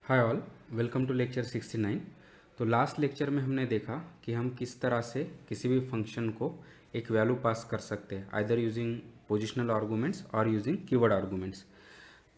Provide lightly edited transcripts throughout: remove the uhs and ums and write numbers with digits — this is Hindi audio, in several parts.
Hi all, welcome to lecture 69। तो लास्ट लेक्चर में हमने देखा कि हम किस तरह से किसी भी फंक्शन को एक वैल्यू पास कर सकते हैं, आइदर यूजिंग पोजिशनल आर्गूमेंट्स और यूजिंग कीवर्ड आर्गूमेंट्स।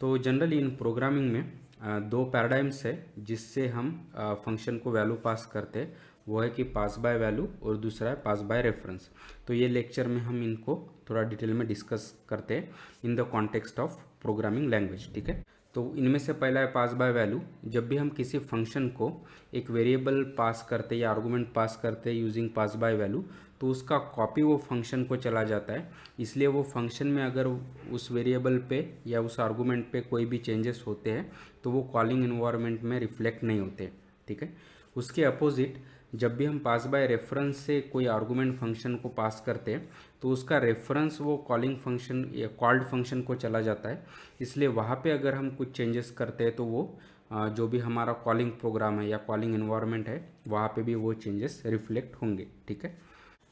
तो जनरली इन प्रोग्रामिंग में दो पैराडाइम्स है जिससे हम फंक्शन को वैल्यू पास करते हैं। वो है कि पास बाय वैल्यू और दूसरा है पास बाय रेफरेंस। तो ये लेक्चर में हम इनको थोड़ा डिटेल में डिस्कस करते हैं in the context of programming language. ठीक है, तो इनमें से पहला है पास बाय वैल्यू। जब भी हम किसी फंक्शन को एक वेरिएबल पास करते या आर्गूमेंट पास करते यूजिंग पास बाय वैल्यू, तो उसका कॉपी वो फंक्शन को चला जाता है। इसलिए वो फंक्शन में अगर उस वेरिएबल पे या उस आर्गूमेंट पे कोई भी चेंजेस होते हैं तो वो कॉलिंग इन्वायरमेंट में रिफ्लेक्ट नहीं होते। ठीक है, उसके अपोजिट जब भी हम पास बाय रेफरेंस से कोई आर्गूमेंट फंक्शन को पास करते हैं तो उसका रेफरेंस वो कॉलिंग फंक्शन या कॉल्ड फंक्शन को चला जाता है। इसलिए वहाँ पे अगर हम कुछ चेंजेस करते हैं तो वो जो भी हमारा कॉलिंग प्रोग्राम है या कॉलिंग इन्वायरमेंट है वहाँ पे भी वो चेंजेस रिफ्लेक्ट होंगे। ठीक है,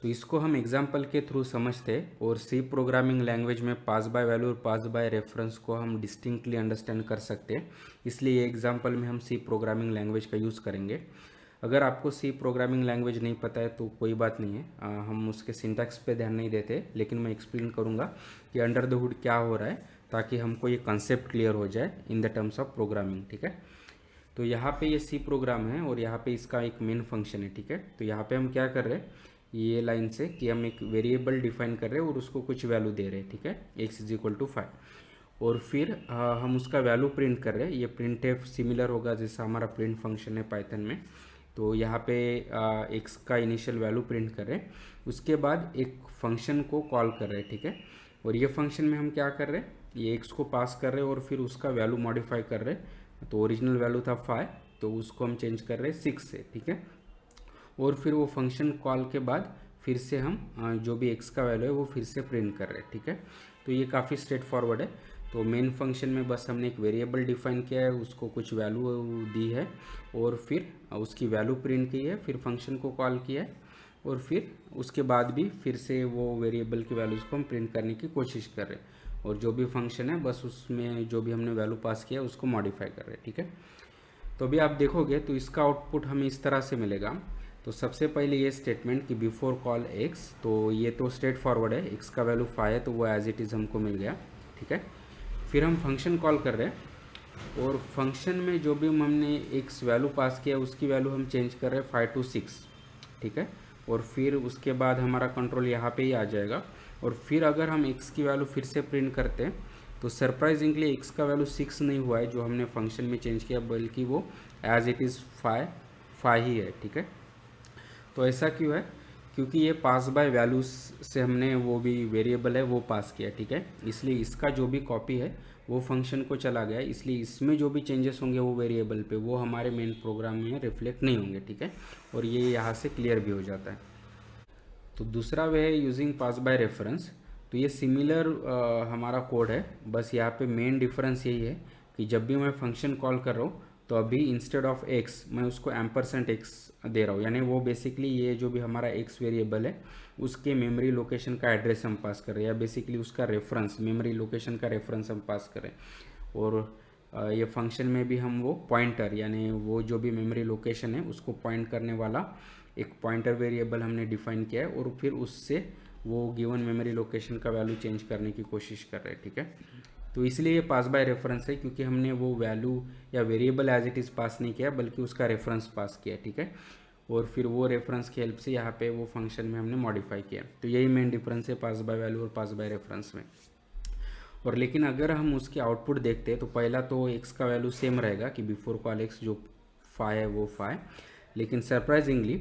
तो इसको हम एग्जाम्पल के थ्रू समझते हैं और सी प्रोग्रामिंग लैंग्वेज में पास बाय वैल्यू और पास बाय रेफरेंस को हम डिस्टिंक्टली अंडरस्टैंड कर सकते हैं। इसलिए ये एग्जाम्पल में हम सी प्रोग्रामिंग लैंग्वेज का यूज़ करेंगे। अगर आपको सी प्रोग्रामिंग लैंग्वेज नहीं पता है तो कोई बात नहीं है, हम उसके सिंटैक्स पे ध्यान नहीं देते, लेकिन मैं एक्सप्लेन करूँगा कि अंडर द हुड क्या हो रहा है ताकि हमको ये कंसेप्ट क्लियर हो जाए in the terms of programming. ठीक है, तो यहाँ पे ये सी प्रोग्राम है और यहाँ पे इसका एक मेन फंक्शन है। ठीक है, तो यहाँ पे हम क्या कर रहे हैं ये लाइन से कि हम एक वेरिएबल डिफाइन कर रहे हैं और उसको कुछ वैल्यू दे रहे हैं। ठीक है, x इज इक्वल टू 5 और फिर हम उसका वैल्यू प्रिंट कर रहे हैं। ये प्रिंट एफ सिमिलर होगा जैसा हमारा प्रिंट फंक्शन है पाइथन में। तो यहाँ पे एक्स का इनिशियल वैल्यू प्रिंट कर रहे हैं, उसके बाद एक फंक्शन को कॉल कर रहे हैं। ठीक है, और ये फंक्शन में हम क्या कर रहे हैं, ये एक्स को पास कर रहे हैं और फिर उसका वैल्यू मॉडिफाई कर रहे हैं। तो ओरिजिनल वैल्यू था 5, तो उसको हम चेंज कर रहे हैं 6 से। ठीक है, और फिर वो फंक्शन कॉल के बाद फिर से हम जो भी एक्स का वैल्यू है वो फिर से प्रिंट कर रहे हैं। ठीक है, तो ये काफ़ी स्ट्रेट फॉरवर्ड है। तो मेन फंक्शन में बस हमने एक वेरिएबल डिफाइन किया है, उसको कुछ वैल्यू दी है और फिर उसकी वैल्यू प्रिंट की है, फिर फंक्शन को कॉल किया है और फिर उसके बाद भी फिर से वो वेरिएबल की वैल्यूज़ को हम प्रिंट करने की कोशिश कर रहे हैं और जो भी फंक्शन है बस उसमें जो भी हमने वैल्यू पास किया है उसको मॉडिफाई कर रहे हैं। ठीक है, तो अभी आप देखोगे तो इसका आउटपुट हमें इस तरह से मिलेगा। तो सबसे पहले ये स्टेटमेंट कि बिफोर कॉल एक्स, तो ये तो स्ट्रेट फॉरवर्ड है, एक्स का वैल्यू 5 है तो वो एज इट इज़ हमको मिल गया। ठीक है, फिर हम फंक्शन कॉल कर रहे हैं और फंक्शन में जो भी हमने एक्स वैल्यू पास किया उसकी वैल्यू हम चेंज कर रहे हैं 5 to 6। ठीक है, और फिर उसके बाद हमारा कंट्रोल यहाँ पे ही आ जाएगा और फिर अगर हम एक्स की वैल्यू फिर से प्रिंट करते हैं तो सरप्राइजिंगली एक्स का वैल्यू 6 नहीं हुआ है जो हमने फंक्शन में चेंज किया, बल्कि वो एज इट इज़ 5 ही है। ठीक है, तो ऐसा क्यों है, क्योंकि ये पास बाय वैल्यूज से हमने वो भी वेरिएबल है वो पास किया। ठीक है, इसलिए इसका जो भी कॉपी है वो फंक्शन को चला गया, इसलिए इसमें जो भी चेंजेस होंगे वो वेरिएबल पे वो हमारे मेन प्रोग्राम में रिफ्लेक्ट नहीं होंगे। ठीक है, और ये यहाँ से क्लियर भी हो जाता है। तो दूसरा वे है यूजिंग पास बाय रेफरेंस। तो ये सिमिलर हमारा कोड है, बस यहाँ पे मेन डिफरेंस यही है कि जब भी मैं फंक्शन कॉल कर रहा हूँ तो अभी इंस्टेड ऑफ एक्स मैं उसको एम्परसेंट एक्स दे रहा हूँ, यानी वो बेसिकली ये जो भी हमारा एक्स वेरिएबल है उसके मेमोरी लोकेशन का एड्रेस हम पास कर रहे हैं, या बेसिकली उसका रेफरेंस मेमोरी लोकेशन का रेफरेंस हम पास कर रहे हैं। और ये फंक्शन में भी हम वो पॉइंटर यानी वो जो भी मेमोरी लोकेशन है उसको पॉइंट करने वाला एक पॉइंटर वेरिएबल हमने डिफाइन किया है और फिर उससे वो गिवन मेमोरी लोकेशन का वैल्यू चेंज करने की कोशिश कर रहे हैं। ठीक है, तो इसलिए ये पास बाय रेफरेंस है क्योंकि हमने वो वैल्यू या वेरिएबल एज इट इज़ पास नहीं किया बल्कि उसका रेफरेंस पास किया। ठीक है, और फिर वो रेफरेंस की हेल्प से यहाँ पे वो फंक्शन में हमने मॉडिफाई किया। तो यही मेन डिफरेंस है पास बाय वैल्यू और पास बाय रेफरेंस में। और लेकिन अगर हम उसके आउटपुट देखते हैं तो पहला तो एक्स का वैल्यू सेम रहेगा कि बिफोर कॉल एक्स जो 5 है वो 5, लेकिन सरप्राइजिंगली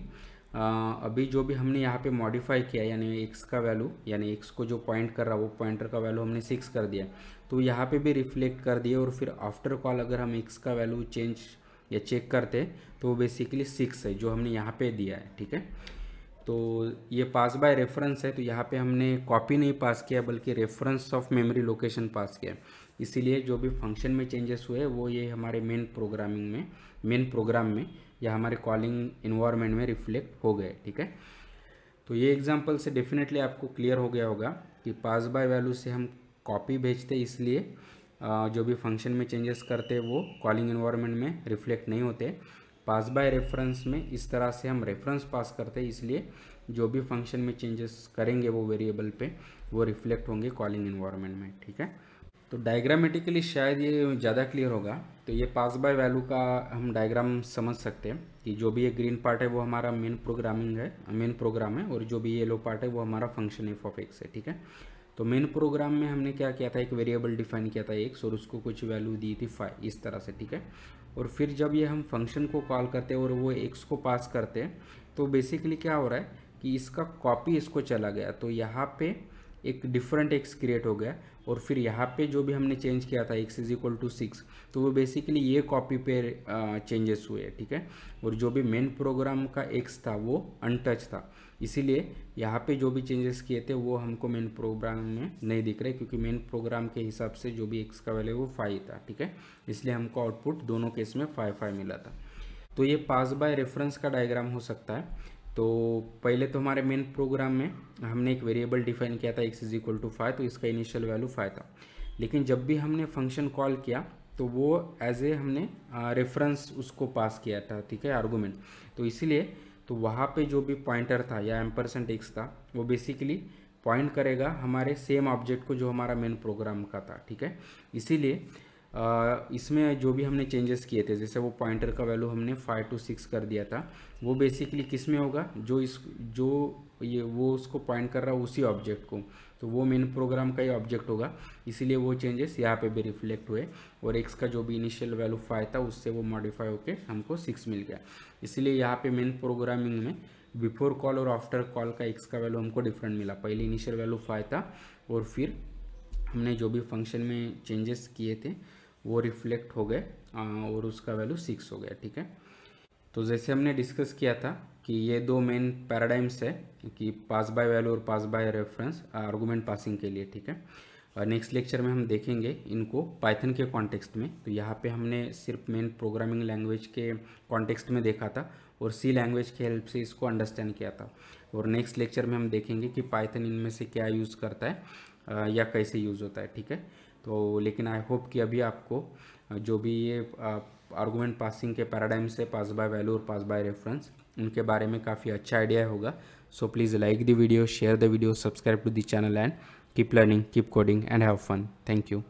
अभी जो भी हमने यहाँ पे मॉडिफाई किया यानी एक्स का वैल्यू यानी एक्स को जो पॉइंट कर रहा है वो पॉइंटर का वैल्यू हमने 6 कर दिया, तो यहाँ पे भी रिफ्लेक्ट कर दिया। और फिर आफ्टर कॉल अगर हम एक्स का वैल्यू चेंज या चेक करते हैं तो वो बेसिकली 6 है जो हमने यहाँ पे दिया है। ठीक है, तो ये पास बाय रेफरेंस है, तो यहाँ पे हमने कॉपी नहीं पास किया बल्कि रेफरेंस ऑफ मेमोरी लोकेशन पास किया, इसीलिए जो भी फंक्शन में चेंजेस हुए वो ये हमारे मेन प्रोग्राम में या हमारे कॉलिंग इन्वायरमेंट में रिफ्लेक्ट हो गए। ठीक है, तो ये एग्जांपल से डेफिनेटली आपको क्लियर हो गया होगा कि पास बाय वैल्यू से हम कॉपी भेजते इसलिए जो भी फंक्शन में चेंजेस करते हैं वो कॉलिंग एनवायरनमेंट में रिफ्लेक्ट नहीं होते। पास बाय रेफरेंस में इस तरह से हम रेफरेंस पास करते हैं, इसलिए जो भी फंक्शन में चेंजेस करेंगे वो वेरिएबल पे वो रिफ्लेक्ट होंगे कॉलिंग एनवायरनमेंट में। ठीक है, तो डायग्रामेटिकली शायद ये ज़्यादा क्लियर होगा। तो ये पास बाय वैल्यू का हम डायग्राम समझ सकते हैं कि जो भी ये ग्रीन पार्ट है वो हमारा मेन प्रोग्रामिंग है, मेन प्रोग्राम है, और जो भी येलो पार्ट है वो हमारा फंक्शन एफ ऑफ एक्स है। ठीक है, तो मेन प्रोग्राम में हमने क्या किया था, एक वेरिएबल डिफाइन किया था एक्स, और उसको कुछ वैल्यू दी थी 5 इस तरह से। ठीक है, और फिर जब ये हम फंक्शन को कॉल करते हैं और वो एक्स को पास करते हैं, तो बेसिकली क्या हो रहा है कि इसका कॉपी इसको चला गया, तो यहाँ पे एक डिफरेंट एक्स क्रिएट हो गया, और फिर यहाँ पे जो भी हमने चेंज किया था एक्स इज इक्वल टू 6, तो वो बेसिकली ये कॉपी पे चेंजेस हुए। ठीक है, और जो भी मेन प्रोग्राम का एक्स था वो अनटच था, इसीलिए यहाँ पे जो भी चेंजेस किए थे वो हमको मेन प्रोग्राम में नहीं दिख रहे, क्योंकि मेन प्रोग्राम के हिसाब से जो भी एक्स का वैल्यू वो 5 था। ठीक है, इसलिए हमको आउटपुट दोनों केस में 5 मिला था। तो ये पास बाय रेफरेंस का डायग्राम हो सकता है। तो पहले तो हमारे मेन प्रोग्राम में हमने एक वेरिएबल डिफाइन किया था एक्स इज इक्वल टू 5, तो इसका इनिशियल वैल्यू 5 था। लेकिन जब भी हमने फंक्शन कॉल किया तो वो एज ए हमने रेफरेंस उसको पास किया था। ठीक है, आर्गूमेंट, तो इसीलिए तो वहाँ पे जो भी पॉइंटर था या एम्परसेंट एक्स था वो बेसिकली पॉइंट करेगा हमारे सेम ऑब्जेक्ट को जो हमारा मेन प्रोग्राम का था। ठीक है, इसीलिए इसमें जो भी हमने चेंजेस किए थे, जैसे वो पॉइंटर का वैल्यू हमने 5 to 6 कर दिया था, वो बेसिकली किस में होगा, जो ये वो उसको पॉइंट कर रहा है उसी ऑब्जेक्ट को, तो वो मेन प्रोग्राम का ही ऑब्जेक्ट होगा, इसीलिए वो चेंजेस यहाँ पे भी रिफ्लेक्ट हुए, और एक्स का जो भी इनिशियल वैल्यू 5 था उससे वो मॉडिफाई होके हमको 6 मिल गया। इसलिए यहाँ पे मेन प्रोग्रामिंग में बिफोर कॉल और आफ्टर कॉल का एक्स का वैल्यू हमको डिफरेंट मिला। पहले इनिशियल वैल्यू 5 था, और फिर हमने जो भी फंक्शन में चेंजेस किए थे वो रिफ्लेक्ट हो गए, और उसका वैल्यू 6 हो गया। ठीक है, तो जैसे हमने डिस्कस किया था कि ये दो मेन पैराडाइम्स है कि पास बाय वैल्यू और पास बाय रेफरेंस आर्गूमेंट पासिंग के लिए। ठीक है, नेक्स्ट लेक्चर में हम देखेंगे इनको पाइथन के कॉन्टेक्स्ट में। तो यहाँ पे हमने सिर्फ मेन प्रोग्रामिंग लैंग्वेज के कॉन्टेक्स्ट में देखा था, और सी लैंग्वेज की हेल्प से इसको अंडरस्टैंड किया था। और नेक्स्ट लेक्चर में हम देखेंगे कि पाइथन इनमें से क्या यूज़ करता है या कैसे यूज़ होता है। ठीक है, तो लेकिन आई होप कि अभी आपको जो भी ये आर्गूमेंट पासिंग के पैराडाइम्स है, पास बाय वैल्यू और पास बाय रेफरेंस, उनके बारे में काफ़ी अच्छा आइडिया होगा। So please like the video, share the video, subscribe to the channel, and keep learning, keep coding, and have fun. Thank you.